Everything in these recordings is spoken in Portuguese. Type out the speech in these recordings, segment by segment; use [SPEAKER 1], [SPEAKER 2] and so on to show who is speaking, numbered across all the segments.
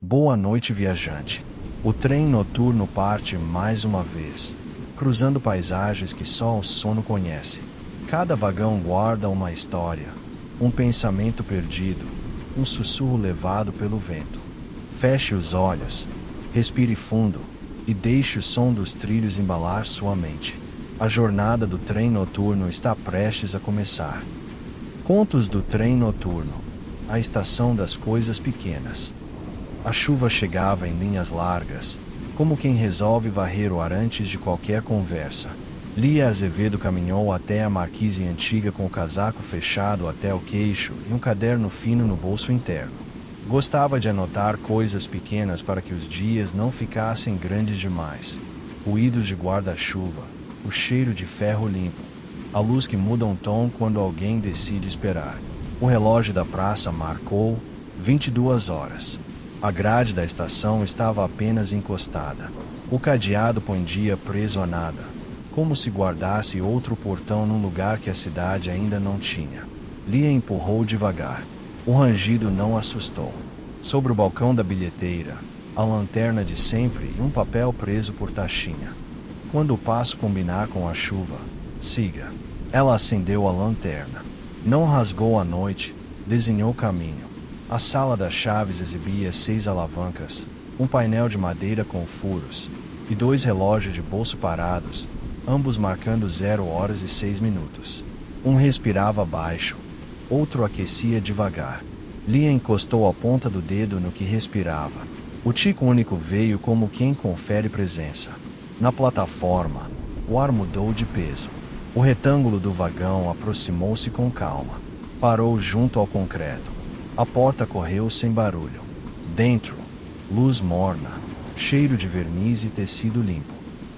[SPEAKER 1] Boa noite, viajante. O trem noturno parte mais uma vez, cruzando paisagens que só o sono conhece. Cada vagão guarda uma história, um pensamento perdido, um sussurro levado pelo vento. Feche os olhos, respire fundo e deixe o som dos trilhos embalar sua mente. A jornada do trem noturno está prestes a começar. Contos do trem noturno. A estação das coisas pequenas. A chuva chegava em linhas largas, como quem resolve varrer o ar antes de qualquer conversa. Lia Azevedo caminhou até a marquise antiga com o casaco fechado até o queixo e um caderno fino no bolso interno. Gostava de anotar coisas pequenas para que os dias não ficassem grandes demais. Ruídos de guarda-chuva, o cheiro de ferro limpo, a luz que muda um tom quando alguém decide esperar. O relógio da praça marcou 22 horas. A grade da estação estava apenas encostada. O cadeado pendia preso a nada, como se guardasse outro portão num lugar que a cidade ainda não tinha. Lia empurrou devagar. O rangido não assustou. Sobre o balcão da bilheteira, a lanterna de sempre e um papel preso por tachinha. Quando o passo combinar com a chuva, siga. Ela acendeu a lanterna. Não rasgou a noite, desenhou caminho. A sala das chaves exibia 6 alavancas, um painel de madeira com furos, e 2 relógios de bolso parados, ambos marcando 0 horas e 6 minutos. Um respirava baixo, outro aquecia devagar. Lia encostou a ponta do dedo no que respirava. O tico único veio como quem confere presença. Na plataforma, o ar mudou de peso. O retângulo do vagão aproximou-se com calma. Parou junto ao concreto. A porta correu sem barulho. Dentro, luz morna, cheiro de verniz e tecido limpo.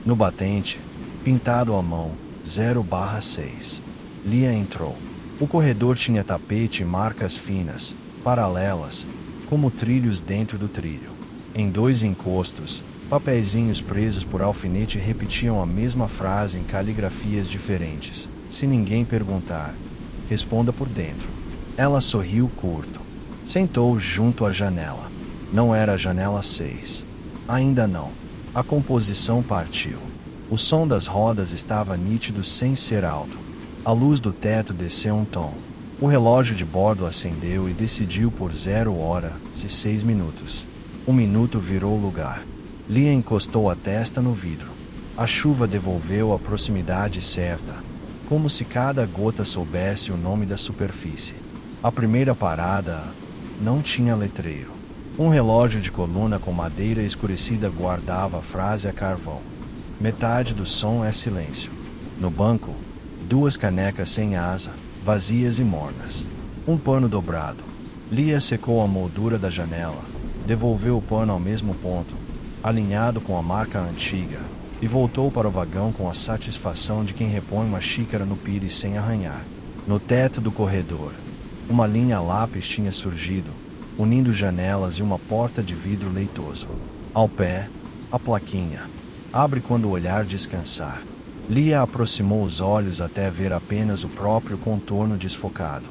[SPEAKER 1] No batente, pintado à mão, 0/6. Lia entrou. O corredor tinha tapete e marcas finas, paralelas, como trilhos dentro do trilho. Em 2 encostos, papeizinhos presos por alfinete repetiam a mesma frase em caligrafias diferentes. Se ninguém perguntar, responda por dentro. Ela sorriu curto. Sentou junto à janela. Não era a janela 6. Ainda não. A composição partiu. O som das rodas estava nítido sem ser alto. A luz do teto desceu um tom. O relógio de bordo acendeu e decidiu por 0 horas e 6 minutos. 1 minuto virou lugar. Lia encostou a testa no vidro. A chuva devolveu a proximidade certa, como se cada gota soubesse o nome da superfície. A primeira parada não tinha letreiro. Um relógio de coluna com madeira escurecida guardava a frase a carvão. Metade do som é silêncio. No banco, 2 canecas sem asa, vazias e mornas. Um pano dobrado. Lia secou a moldura da janela, devolveu o pano ao mesmo ponto, alinhado com a marca antiga, e voltou para o vagão com a satisfação de quem repõe uma xícara no pires sem arranhar. No teto do corredor, uma linha lápis tinha surgido, unindo janelas e uma porta de vidro leitoso. Ao pé, a plaquinha. Abre quando o olhar descansar. Lia aproximou os olhos até ver apenas o próprio contorno desfocado.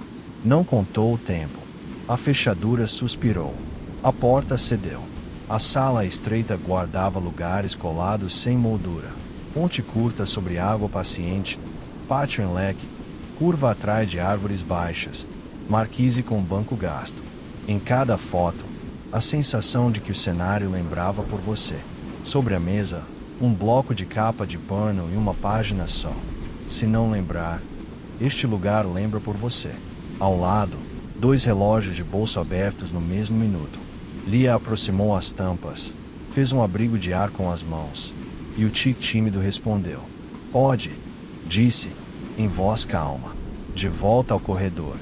[SPEAKER 1] Não contou o tempo. A fechadura suspirou. A porta cedeu. A sala estreita guardava lugares colados sem moldura. Ponte curta sobre água paciente, pátio em leque, curva atrás de árvores baixas, marquise com banco gasto. Em cada foto, a sensação de que o cenário lembrava por você. Sobre a mesa, um bloco de capa de pano e uma página só. Se não lembrar, este lugar lembra por você. Ao lado, 2 relógios de bolso abertos no mesmo minuto. Lia aproximou as tampas, fez um abrigo de ar com as mãos, e o tique tímido respondeu. Pode, disse, em voz calma. De volta ao corredor.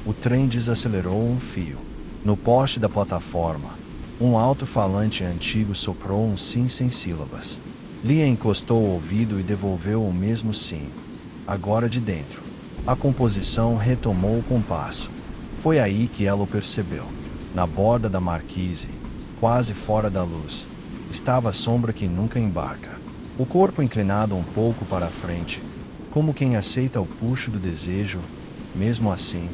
[SPEAKER 1] O trem desacelerou um fio. No poste da plataforma, um alto-falante antigo soprou um sim sem sílabas. Lia encostou o ouvido e devolveu o mesmo sim. Agora de dentro. A composição retomou o compasso. Foi aí que ela o percebeu. Na borda da marquise, quase fora da luz, estava a sombra que nunca embarca. O corpo inclinado um pouco para a frente, como quem aceita o puxo do desejo, mesmo assim,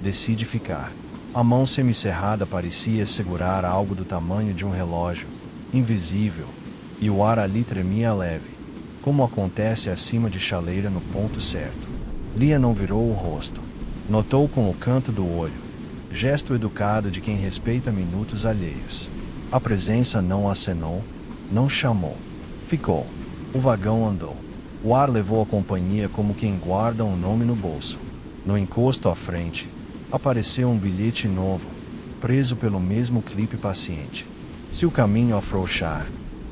[SPEAKER 1] decide ficar. A mão semicerrada parecia segurar algo do tamanho de um relógio, invisível, e o ar ali tremia leve, como acontece acima de chaleira no ponto certo. Lia não virou o rosto. Notou com o canto do olho, gesto educado de quem respeita minutos alheios. A presença não acenou, não chamou. Ficou. O vagão andou. O ar levou a companhia como quem guarda um nome no bolso. No encosto à frente, apareceu um bilhete novo, preso pelo mesmo clipe paciente. Se o caminho afrouxar,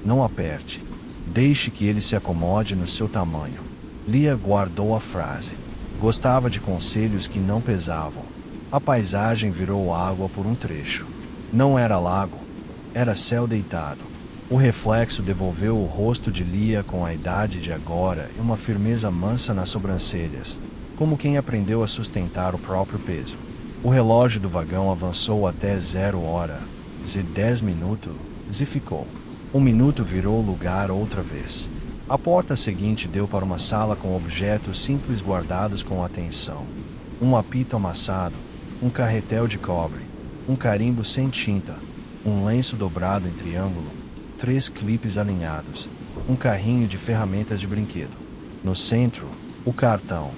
[SPEAKER 1] não aperte. Deixe que ele se acomode no seu tamanho. Lia guardou a frase. Gostava de conselhos que não pesavam. A paisagem virou água por um trecho. Não era lago, era céu deitado. O reflexo devolveu o rosto de Lia com a idade de agora e uma firmeza mansa nas sobrancelhas, como quem aprendeu a sustentar o próprio peso. O relógio do vagão avançou até 0h10 e ficou. Um minuto virou lugar outra vez. A porta seguinte deu para uma sala com objetos simples guardados com atenção. Um apito amassado, um carretel de cobre, um carimbo sem tinta, um lenço dobrado em triângulo, 3 clipes alinhados, um carrinho de ferramentas de brinquedo. No centro, o cartão.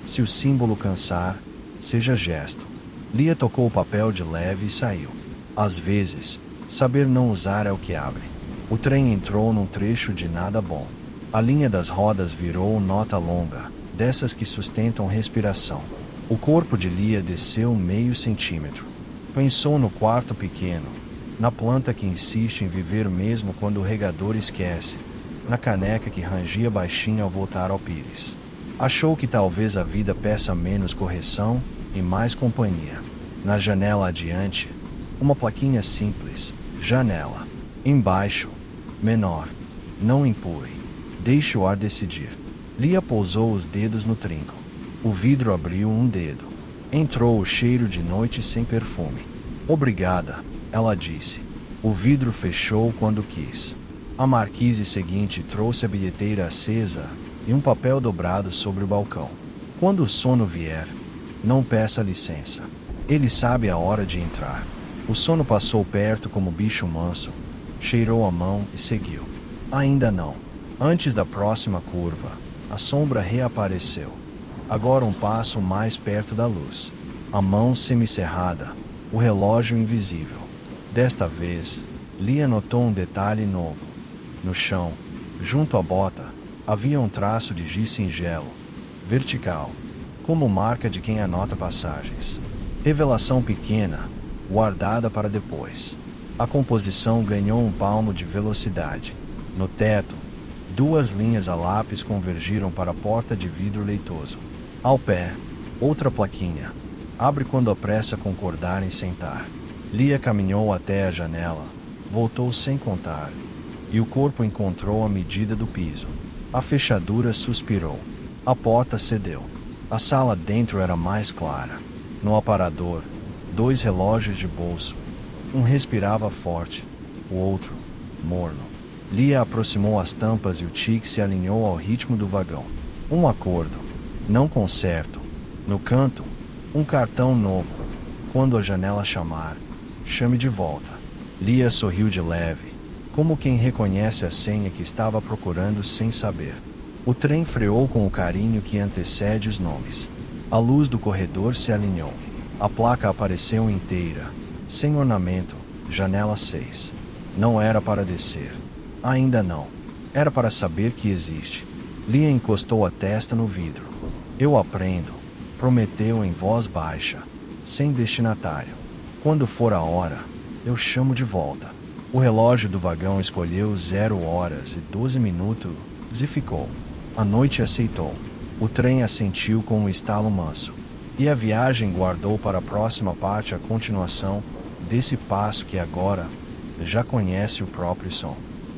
[SPEAKER 1] Se o símbolo cansar, seja gesto. Lia tocou o papel de leve e saiu. Às vezes, saber não usar é o que abre. O trem entrou num trecho de nada bom. A linha das rodas virou nota longa, dessas que sustentam respiração. O corpo de Lia desceu meio centímetro. Pensou no quarto pequeno, na planta que insiste em viver mesmo quando o regador esquece, na caneca que rangia baixinho ao voltar ao pires. Achou que talvez a vida peça menos correção e mais companhia. Na janela adiante, uma plaquinha simples, janela. Embaixo, menor, não empurre. Deixe o ar decidir. Lia pousou os dedos no trinco. O vidro abriu um dedo. Entrou o cheiro de noite sem perfume. Obrigada, ela disse. O vidro fechou quando quis. A marquise seguinte trouxe a bilheteira acesa e um papel dobrado sobre o balcão. Quando o sono vier, não peça licença. Ele sabe a hora de entrar. O sono passou perto como bicho manso, cheirou a mão e seguiu. Ainda não. Antes da próxima curva, a sombra reapareceu. Agora um passo mais perto da luz. A mão semicerrada, o relógio invisível. Desta vez, Lia notou um detalhe novo. No chão, junto à bota, havia um traço de giz singelo, vertical, como marca de quem anota passagens. Revelação pequena, guardada para depois. A composição ganhou um palmo de velocidade. No teto, 2 linhas a lápis convergiram para a porta de vidro leitoso. Ao pé, outra plaquinha. Abre quando apressa concordar em sentar. Lia caminhou até a janela, voltou sem contar, e o corpo encontrou a medida do piso. A fechadura suspirou. A porta cedeu. A sala dentro era mais clara. No aparador, 2 relógios de bolso. Um respirava forte, o outro, morno. Lia aproximou as tampas e o tique se alinhou ao ritmo do vagão. Um acordo, não concerto. No canto, um cartão novo. Quando a janela chamar, chame de volta. Lia sorriu de leve, como quem reconhece a senha que estava procurando sem saber. O trem freou com o carinho que antecede os nomes. A luz do corredor se alinhou. A placa apareceu inteira, sem ornamento, janela 6. Não era para descer. Ainda não. Era para saber que existe. Lia encostou a testa no vidro. Eu aprendo, prometeu em voz baixa, sem destinatário. Quando for a hora, eu chamo de volta. O relógio do vagão escolheu 0h12 e ficou. A noite aceitou. O trem assentiu com um estalo manso. E a viagem guardou para a próxima parte a continuação desse passo que agora já conhece o próprio som.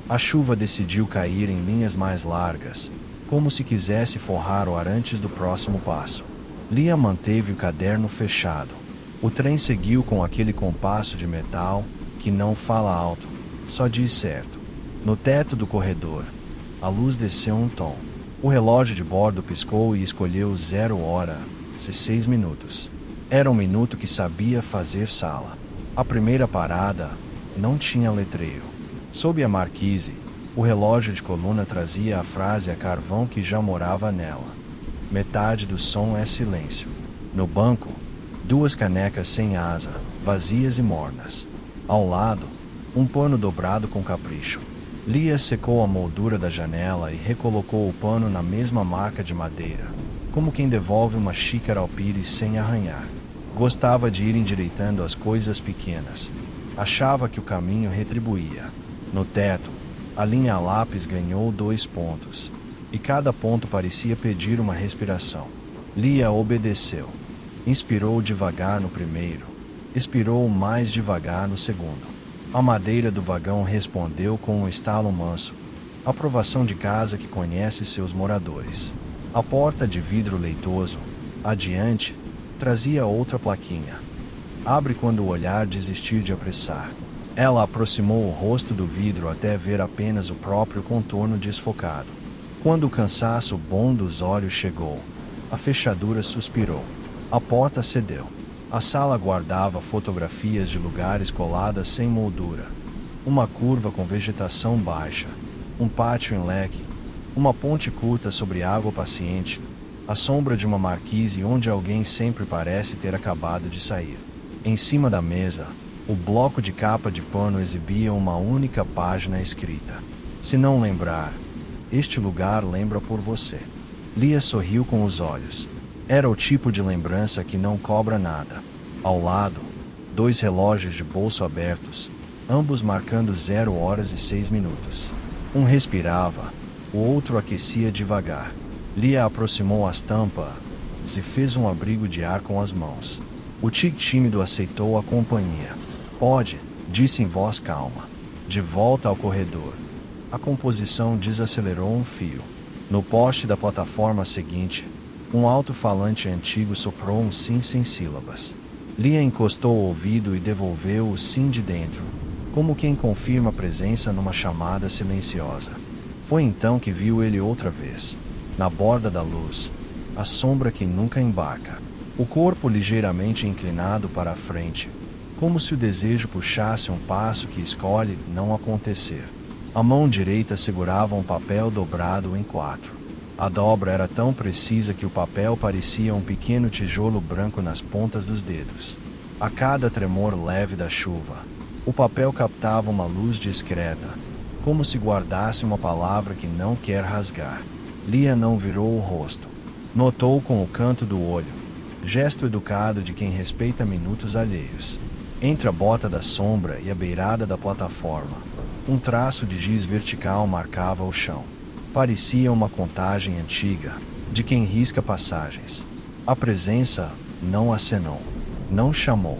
[SPEAKER 1] A chuva decidiu cair em linhas mais largas, como se quisesse forrar o ar antes do próximo passo. Lia manteve o caderno fechado. O trem seguiu com aquele compasso de metal que não fala alto, só diz certo. No teto do corredor, a luz desceu um tom. O relógio de bordo piscou e escolheu 0h06. Era um minuto que sabia fazer sala. A primeira parada não tinha letreiro. Sob a marquise, o relógio de coluna trazia a frase a carvão que já morava nela. Metade do som é silêncio. No banco, 2 canecas sem asa, vazias e mornas. Ao lado, um pano dobrado com capricho. Lia secou a moldura da janela e recolocou o pano na mesma marca de madeira, como quem devolve uma xícara ao pires sem arranhar. Gostava de ir endireitando as coisas pequenas. Achava que o caminho retribuía. No teto, a linha a lápis ganhou 2 pontos, e cada ponto parecia pedir uma respiração. Lia obedeceu. Inspirou devagar no primeiro, expirou mais devagar no segundo. A madeira do vagão respondeu com um estalo manso. Aprovação de casa que conhece seus moradores. A porta de vidro leitoso, adiante, trazia outra plaquinha. Abre quando o olhar desistir de apressar. Ela aproximou o rosto do vidro até ver apenas o próprio contorno desfocado. Quando o cansaço bom dos olhos chegou, a fechadura suspirou. A porta cedeu. A sala guardava fotografias de lugares coladas sem moldura. Uma curva com vegetação baixa, um pátio em leque, uma ponte curta sobre água paciente, a sombra de uma marquise onde alguém sempre parece ter acabado de sair. Em cima da mesa, o bloco de capa de pano exibia uma única página escrita. Se não lembrar, este lugar lembra por você. Lia sorriu com os olhos. Era o tipo de lembrança que não cobra nada. Ao lado, 2 relógios de bolso abertos, ambos marcando 0h06. Um respirava, o outro aquecia devagar. Lia aproximou as tampas e fez um abrigo de ar com as mãos. O tique tímido aceitou a companhia. Pode, disse em voz calma. De volta ao corredor. A composição desacelerou um fio. No poste da plataforma seguinte, um alto-falante antigo soprou um sim sem sílabas. Lia encostou o ouvido e devolveu o sim de dentro, como quem confirma a presença numa chamada silenciosa. Foi então que viu ele outra vez. Na borda da luz, a sombra que nunca embarca. O corpo ligeiramente inclinado para a frente, como se o desejo puxasse um passo que escolhe não acontecer. A mão direita segurava um papel dobrado em 4. A dobra era tão precisa que o papel parecia um pequeno tijolo branco nas pontas dos dedos. A cada tremor leve da chuva, o papel captava uma luz discreta, como se guardasse uma palavra que não quer rasgar. Lia não virou o rosto. Notou com o canto do olho, gesto educado de quem respeita minutos alheios. Entre a bota da sombra e a beirada da plataforma, um traço de giz vertical marcava o chão. Parecia uma contagem antiga, de quem risca passagens. A presença não acenou, não chamou.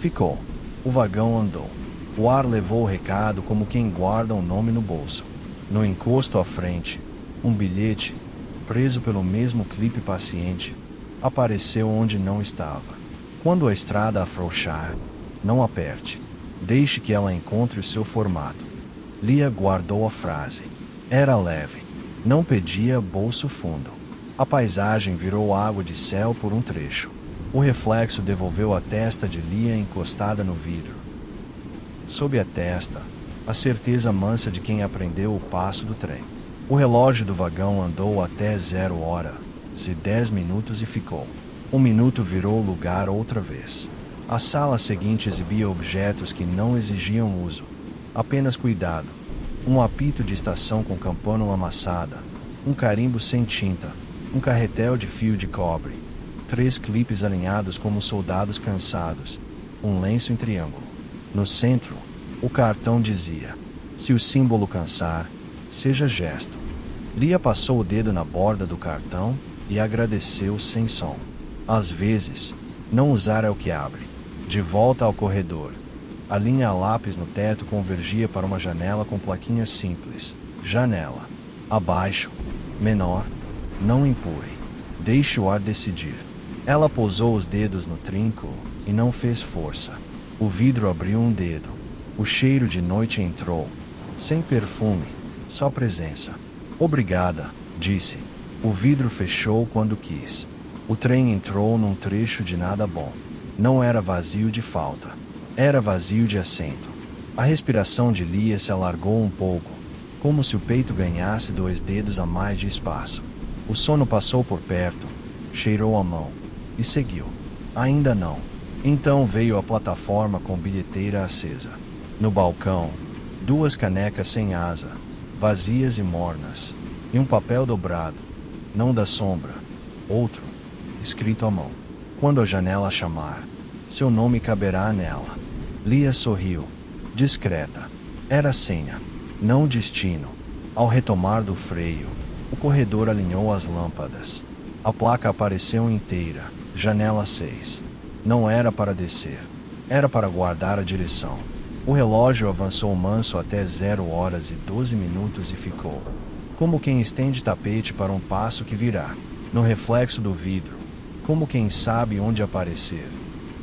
[SPEAKER 1] Ficou. O vagão andou. O ar levou o recado como quem guarda um nome no bolso. No encosto à frente, um bilhete, preso pelo mesmo clipe paciente, apareceu onde não estava. Quando a estrada afrouxar, não aperte. Deixe que ela encontre o seu formato. Lia guardou a frase. Era leve. Não pedia bolso fundo. A paisagem virou água de céu por um trecho. O reflexo devolveu a testa de Lia encostada no vidro. Sob a testa, a certeza mansa de quem aprendeu o passo do trem. O relógio do vagão andou até 0h10 e ficou. 1 minuto virou lugar outra vez. A sala seguinte exibia objetos que não exigiam uso, apenas cuidado. Um apito de estação com campana amassada, um carimbo sem tinta, um carretel de fio de cobre, 3 clipes alinhados como soldados cansados, um lenço em triângulo. No centro, o cartão dizia: se o símbolo cansar, seja gesto. Lia passou o dedo na borda do cartão e agradeceu sem som. Às vezes, não usar é o que abre. De volta ao corredor, a linha a lápis no teto convergia para uma janela com plaquinha simples. Janela. Abaixo. Menor. Não empurre. Deixe o ar decidir. Ela pousou os dedos no trinco e não fez força. O vidro abriu um dedo. O cheiro de noite entrou. Sem perfume, só presença. Obrigada, disse. O vidro fechou quando quis. O trem entrou num trecho de nada bom. Não era vazio de falta. Era vazio de assento. A respiração de Lia se alargou um pouco, como se o peito ganhasse 2 dedos a mais de espaço. O sono passou por perto, cheirou a mão e seguiu. Ainda não. Então veio a plataforma com bilheteira acesa. No balcão, 2 canecas sem asa, vazias e mornas, e um papel dobrado, não da sombra, outro, escrito à mão. Quando a janela chamar, seu nome caberá nela. Lia sorriu, discreta. Era senha, não destino. Ao retomar do freio, o corredor alinhou as lâmpadas. A placa apareceu inteira, janela 6. Não era para descer, era para guardar a direção. O relógio avançou manso até 0h12 e ficou, como quem estende tapete para um passo que virá, no reflexo do vidro, como quem sabe onde aparecer.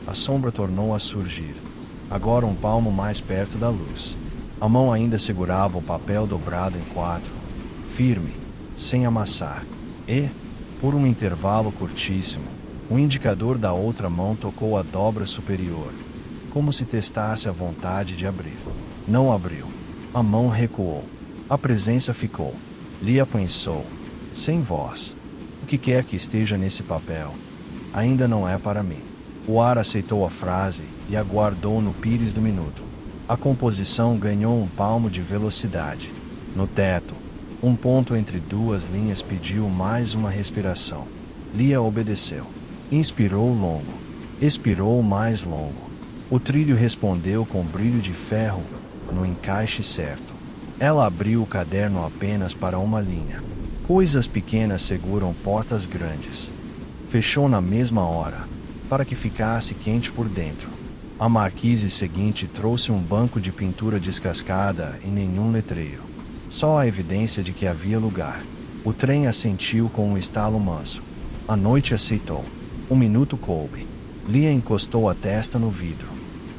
[SPEAKER 1] A sombra tornou a surgir, agora um palmo mais perto da luz. A mão ainda segurava o papel dobrado em 4, firme, sem amassar, e, por um intervalo curtíssimo, o indicador da outra mão tocou a dobra superior, como se testasse a vontade de abrir. Não abriu. A mão recuou. A presença ficou. Lia pensou, sem voz. O que quer que esteja nesse papel, ainda não é para mim. O ar aceitou a frase e aguardou no pires do minuto. A composição ganhou um palmo de velocidade. No teto, um ponto entre 2 linhas pediu mais uma respiração. Lia obedeceu. Inspirou longo. Expirou mais longo. O trilho respondeu com brilho de ferro, no encaixe certo. Ela abriu o caderno apenas para uma linha. Coisas pequenas seguram portas grandes. Fechou na mesma hora, para que ficasse quente por dentro. A marquise seguinte trouxe um banco de pintura descascada e nenhum letreiro. Só a evidência de que havia lugar. O trem assentiu com um estalo manso. A noite aceitou. Um minuto coube. Lia encostou a testa no vidro.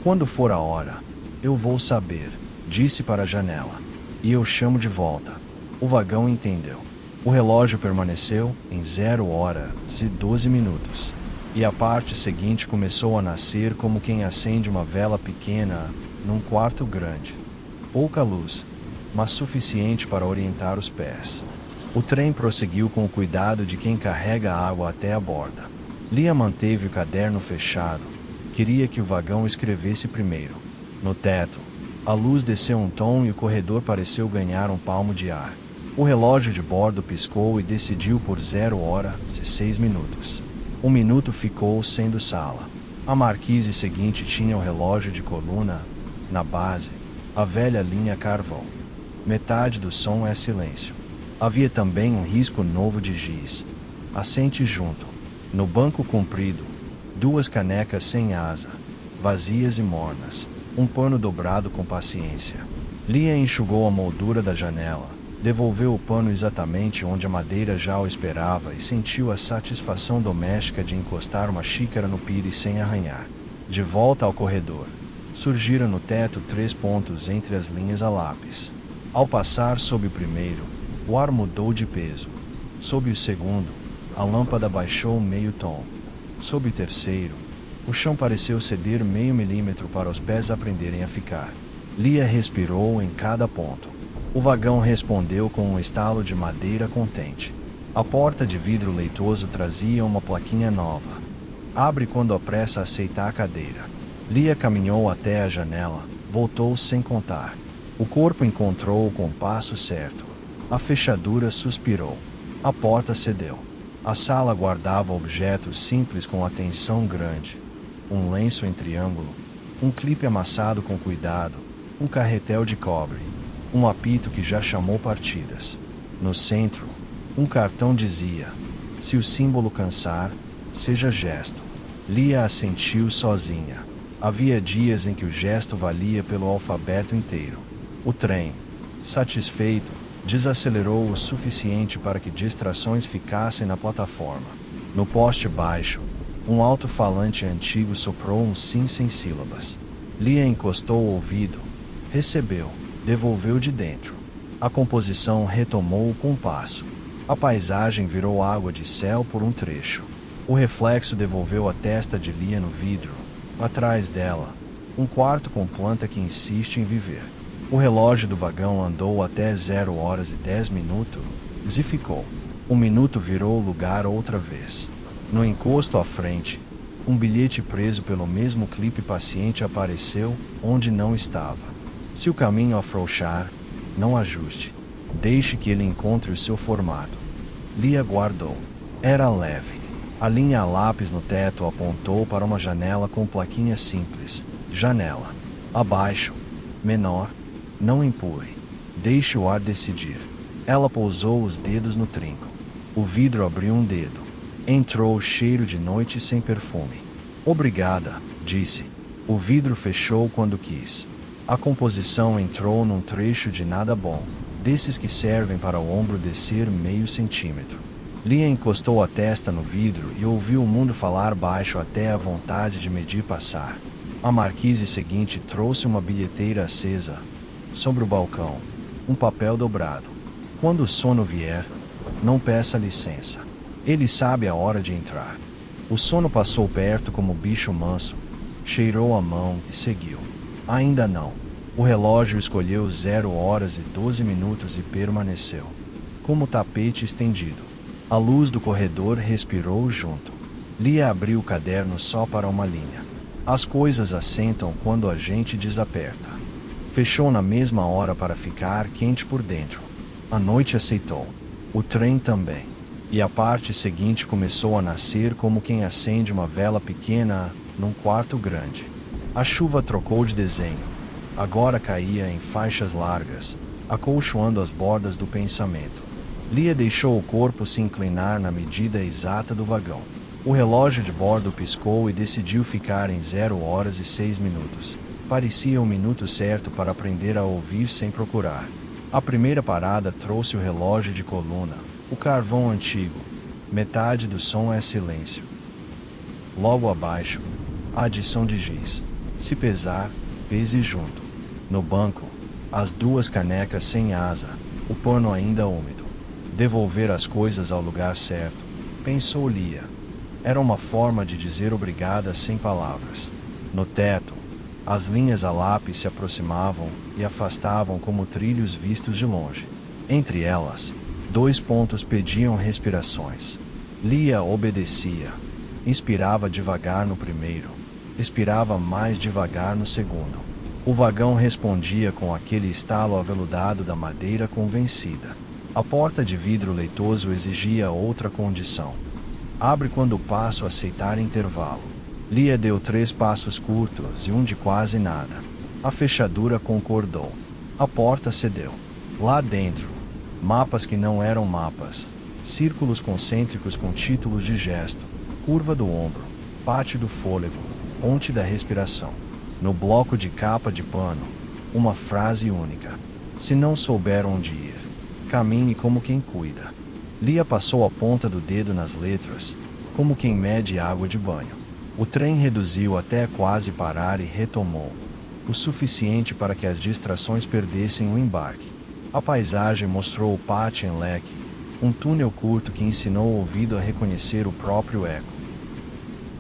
[SPEAKER 1] Quando for a hora, eu vou saber, disse para a janela. E eu chamo de volta. O vagão entendeu. O relógio permaneceu em 0h12. E a parte seguinte começou a nascer como quem acende uma vela pequena num quarto grande. Pouca luz, mas suficiente para orientar os pés. O trem prosseguiu com o cuidado de quem carrega água até a borda. Lia manteve o caderno fechado. Queria que o vagão escrevesse primeiro. No teto, a luz desceu um tom e o corredor pareceu ganhar um palmo de ar. O relógio de bordo piscou e decidiu por 0h06. Um minuto ficou sendo sala. A marquise seguinte tinha o relógio de coluna, na base, a velha linha carvão. Metade do som é silêncio. Havia também um risco novo de giz. Assente junto. No banco comprido, 2 canecas sem asa, vazias e mornas. Um pano dobrado com paciência. Lia enxugou a moldura da janela, devolveu o pano exatamente onde a madeira já o esperava e sentiu a satisfação doméstica de encostar uma xícara no pires sem arranhar. De volta ao corredor, surgiram no teto 3 pontos entre as linhas a lápis. Ao passar sob o primeiro, o ar mudou de peso. Sob o segundo, a lâmpada baixou meio tom. Sob o terceiro, o chão pareceu ceder meio milímetro para os pés aprenderem a ficar. Lia respirou em cada ponto. O vagão respondeu com um estalo de madeira contente. A porta de vidro leitoso trazia uma plaquinha nova. Abre quando apressa a aceitar a cadeira. Lia caminhou até a janela, voltou sem contar. O corpo encontrou o compasso certo. A fechadura suspirou. A porta cedeu. A sala guardava objetos simples com atenção grande. Um lenço em triângulo, um clipe amassado com cuidado, um carretel de cobre, um apito que já chamou partidas. No centro, um cartão dizia: se o símbolo cansar, seja gesto. Lia assentiu sozinha. Havia dias em que o gesto valia pelo alfabeto inteiro. O trem, satisfeito, desacelerou o suficiente para que distrações ficassem na plataforma. No poste baixo, um alto-falante antigo soprou um sim sem sílabas. Lia encostou o ouvido, recebeu, devolveu de dentro. A composição retomou o compasso. A paisagem virou água de céu por um trecho. O reflexo devolveu a testa de Lia no vidro, Atrás dela, um quarto com planta que insiste em viver. O relógio do vagão andou até 0 horas e 10 minutos e ficou. Um minuto virou lugar outra vez. No encosto à frente, um bilhete preso pelo mesmo clipe paciente apareceu onde não estava. Se o caminho afrouxar, não ajuste. Deixe que ele encontre o seu formato. Lia guardou. Era leve. A linha a lápis no teto apontou para uma janela com plaquinha simples. Janela. Abaixo. Menor. Não empurre. Deixe o ar decidir. Ela pousou os dedos no trinco. O vidro abriu um dedo. Entrou o cheiro de noite sem perfume. Obrigada, disse. O vidro fechou quando quis. A composição entrou num trecho de nada bom, desses que servem para o ombro descer meio centímetro. Lia encostou a testa no vidro e ouviu o mundo falar baixo até a vontade de medir passar. A marquise seguinte trouxe uma bilheteira acesa. Sobre o balcão, um papel dobrado. Quando o sono vier, não peça licença. Ele sabe a hora de entrar. O sono passou perto como bicho manso, cheirou a mão e seguiu. Ainda não. O relógio escolheu 0 horas e 12 minutos e permaneceu, como tapete estendido. A luz do corredor respirou junto. Lia abriu o caderno só para uma linha. As coisas assentam quando a gente desaperta. Fechou na mesma hora para ficar quente por dentro. A noite aceitou. O trem também. E a parte seguinte começou a nascer como quem acende uma vela pequena num quarto grande. A chuva trocou de desenho. Agora caía em faixas largas, acolchoando as bordas do pensamento. Lia deixou o corpo se inclinar na medida exata do vagão. O relógio de bordo piscou e decidiu ficar em 0 horas e 6 minutos. Parecia o minuto certo para aprender a ouvir sem procurar. A primeira parada trouxe o relógio de coluna, o carvão antigo. Metade do som é silêncio. Logo abaixo, a adição de giz. Se pesar, pese junto. No banco, as 2 canecas sem asa, o pano ainda úmido. Devolver as coisas ao lugar certo, pensou Lia. Era uma forma de dizer obrigada sem palavras. No teto, as linhas a lápis se aproximavam e afastavam como trilhos vistos de longe. Entre elas, 2 pontos pediam respirações. Lia obedecia. Inspirava devagar no primeiro, expirava mais devagar no segundo. O vagão respondia com aquele estalo aveludado da madeira convencida. A porta de vidro leitoso exigia outra condição. Abre quando o passo aceitar intervalo. Lia deu 3 passos curtos e um de quase nada. A fechadura concordou. A porta cedeu. Lá dentro, mapas que não eram mapas. Círculos concêntricos com títulos de gesto. Curva do ombro. Pátio do fôlego. Ponte da respiração. No bloco de capa de pano, uma frase única. Se não souber onde ir, caminhe como quem cuida. Lia passou a ponta do dedo nas letras, como quem mede água de banho. O trem reduziu até quase parar e retomou, o suficiente para que as distrações perdessem o embarque. A paisagem mostrou o pátio em leque, um túnel curto que ensinou o ouvido a reconhecer o próprio eco.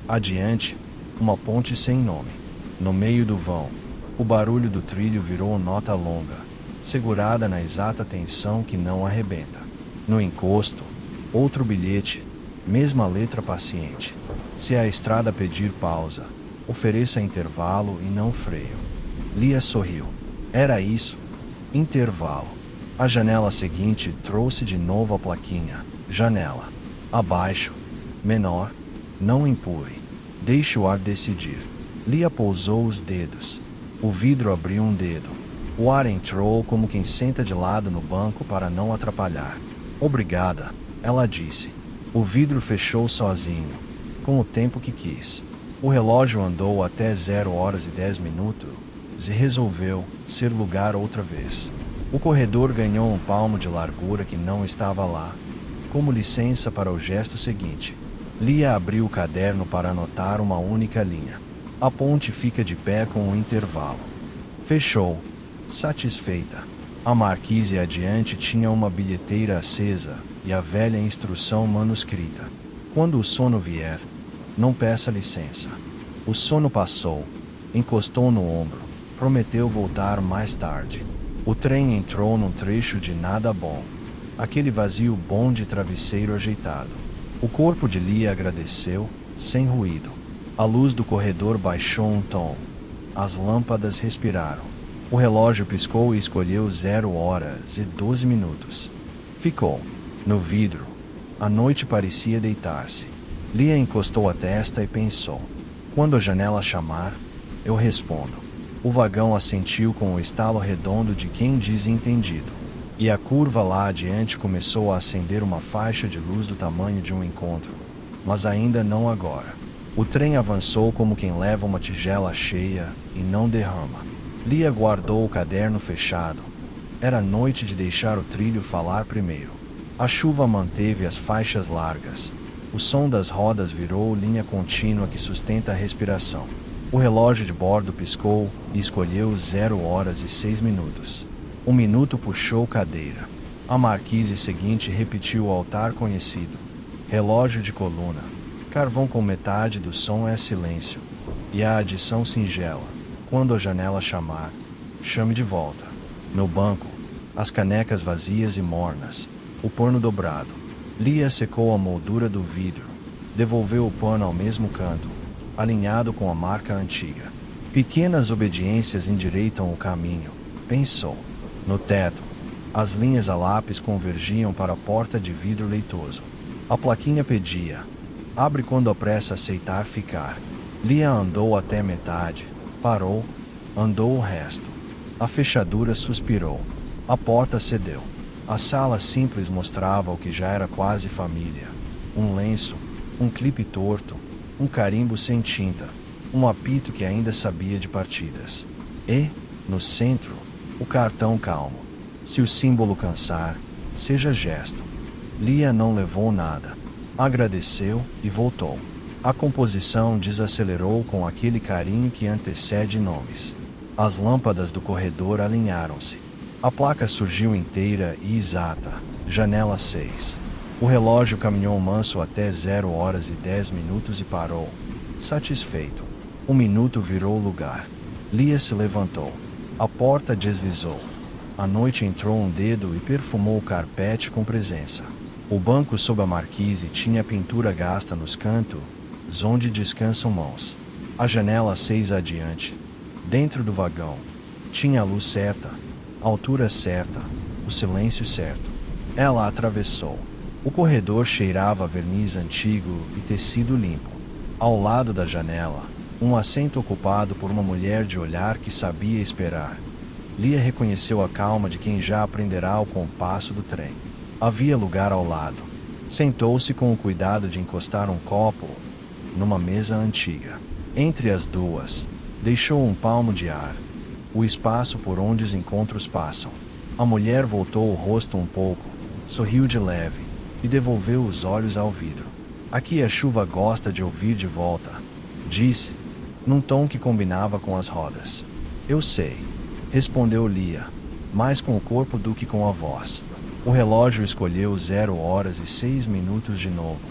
[SPEAKER 1] Adiante, uma ponte sem nome. No meio do vão, o barulho do trilho virou nota longa, segurada na exata tensão que não arrebenta. No encosto, outro bilhete, mesma letra paciente. Se a estrada pedir pausa, ofereça intervalo e não freio. Lia sorriu. Era isso. Intervalo. A janela seguinte trouxe de novo a plaquinha. Janela. Abaixo. Menor. Não empurre. Deixe o ar decidir. Lia pousou os dedos. O vidro abriu um dedo. O ar entrou como quem senta de lado no banco para não atrapalhar. Obrigada, ela disse. O vidro fechou sozinho, com o tempo que quis. O relógio andou até 0 horas e 10 minutos e resolveu ser lugar outra vez. O corredor ganhou um palmo de largura que não estava lá, como licença para o gesto seguinte. Lia abriu o caderno para anotar uma única linha. A ponte fica de pé com um intervalo. Fechou, satisfeita. A marquise adiante tinha uma bilheteira acesa e a velha instrução manuscrita. Quando o sono vier, não peça licença. O sono passou. Encostou no ombro. Prometeu voltar mais tarde. O trem entrou num trecho de nada bom. Aquele vazio bom de travesseiro ajeitado. O corpo de Lia agradeceu, sem ruído. A luz do corredor baixou um tom. As lâmpadas respiraram. O relógio piscou e escolheu 0h12. Ficou. No vidro. A noite parecia deitar-se. Lia encostou a testa e pensou. Quando a janela chamar, eu respondo. O vagão assentiu com o estalo redondo de quem diz entendido. E a curva lá adiante começou a acender uma faixa de luz do tamanho de um encontro. Mas ainda não agora. O trem avançou como quem leva uma tigela cheia e não derrama. Lia guardou o caderno fechado. Era noite de deixar o trilho falar primeiro. A chuva manteve as faixas largas. O som das rodas virou linha contínua que sustenta a respiração. O relógio de bordo piscou e escolheu 0h06. Um minuto puxou cadeira. A marquise seguinte repetiu o altar conhecido. Relógio de coluna. Carvão com metade do som é silêncio. E a adição singela. Quando a janela chamar, chame de volta. No banco, as canecas vazias e mornas. O pano dobrado. Lia secou a moldura do vidro. Devolveu o pano ao mesmo canto, alinhado com a marca antiga. Pequenas obediências endireitam o caminho, pensou. No teto, as linhas a lápis convergiam para a porta de vidro leitoso. A plaquinha pedia: abre quando apressa aceitar ficar. Lia andou até metade, parou, andou o resto. A fechadura suspirou. A porta cedeu. A sala simples mostrava o que já era quase família. Um lenço, um clipe torto, um carimbo sem tinta, um apito que ainda sabia de partidas. E, no centro, o cartão calmo. Se o símbolo cansar, seja gesto. Lia não levou nada. Agradeceu e voltou. A composição desacelerou com aquele carinho que antecede nomes. As lâmpadas do corredor alinharam-se. A placa surgiu inteira e exata. Janela 6. O relógio caminhou manso até 0h10 e parou. Satisfeito. Um minuto virou lugar. Lia se levantou. A porta deslizou. A noite entrou um dedo e perfumou o carpete com presença. O banco sob a marquise tinha pintura gasta nos cantos, onde descansam mãos. A janela 6 adiante. Dentro do vagão. Tinha a luz certa, a altura certa, o silêncio certo. Ela atravessou. O corredor cheirava a verniz antigo e tecido limpo. Ao lado da janela, um assento ocupado por uma mulher de olhar que sabia esperar. Lia reconheceu a calma de quem já aprenderá o compasso do trem. Havia lugar ao lado. Sentou-se com o cuidado de encostar um copo numa mesa antiga. Entre as duas, deixou um palmo de ar. O espaço por onde os encontros passam. A mulher voltou o rosto um pouco, sorriu de leve e devolveu os olhos ao vidro. Aqui a chuva gosta de ouvir de volta, disse, num tom que combinava com as rodas. Eu sei, respondeu Lia, mais com o corpo do que com a voz. O relógio escolheu 0h06 de novo,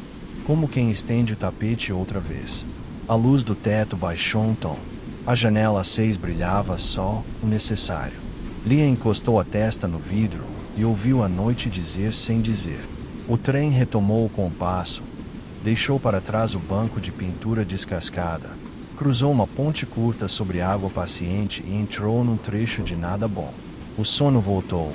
[SPEAKER 1] como quem estende o tapete outra vez. A luz do teto baixou um tom. A janela 6 brilhava só o necessário. Lia encostou a testa no vidro e ouviu a noite dizer sem dizer. O trem retomou o compasso, deixou para trás o banco de pintura descascada, cruzou uma ponte curta sobre água paciente e entrou num trecho de nada bom. O sono voltou,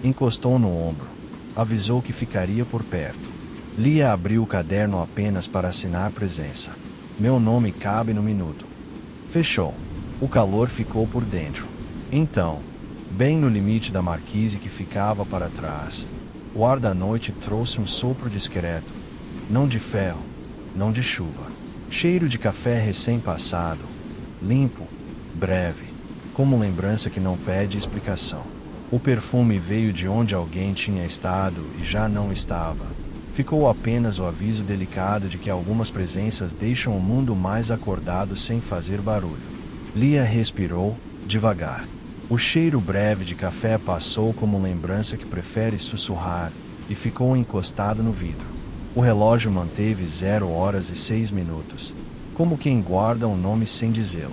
[SPEAKER 1] encostou no ombro, avisou que ficaria por perto. Lia abriu o caderno apenas para assinar presença. Meu nome cabe no minuto. Fechou. O calor ficou por dentro. Então, bem no limite da marquise que ficava para trás, o ar da noite trouxe um sopro discreto, não de ferro, não de chuva. Cheiro de café recém-passado, limpo, breve, como lembrança que não pede explicação. O perfume veio de onde alguém tinha estado e já não estava. Ficou apenas o aviso delicado de que algumas presenças deixam o mundo mais acordado sem fazer barulho. Lia respirou, devagar. O cheiro breve de café passou como lembrança que prefere sussurrar, e ficou encostado no vidro. O relógio manteve 0h06, como quem guarda um nome sem dizê-lo.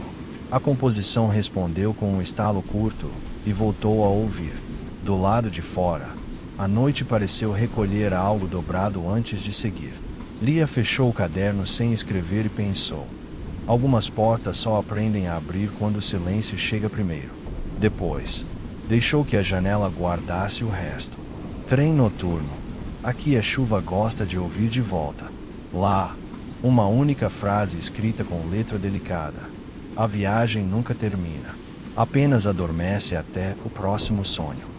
[SPEAKER 1] A composição respondeu com um estalo curto, e voltou a ouvir. Do lado de fora, a noite pareceu recolher algo dobrado antes de seguir. Lia fechou o caderno sem escrever e pensou. Algumas portas só aprendem a abrir quando o silêncio chega primeiro. Depois, deixou que a janela guardasse o resto. Trem noturno. Aqui a chuva gosta de ouvir de volta. Lá, uma única frase escrita com letra delicada. A viagem nunca termina. Apenas adormece até o próximo sonho.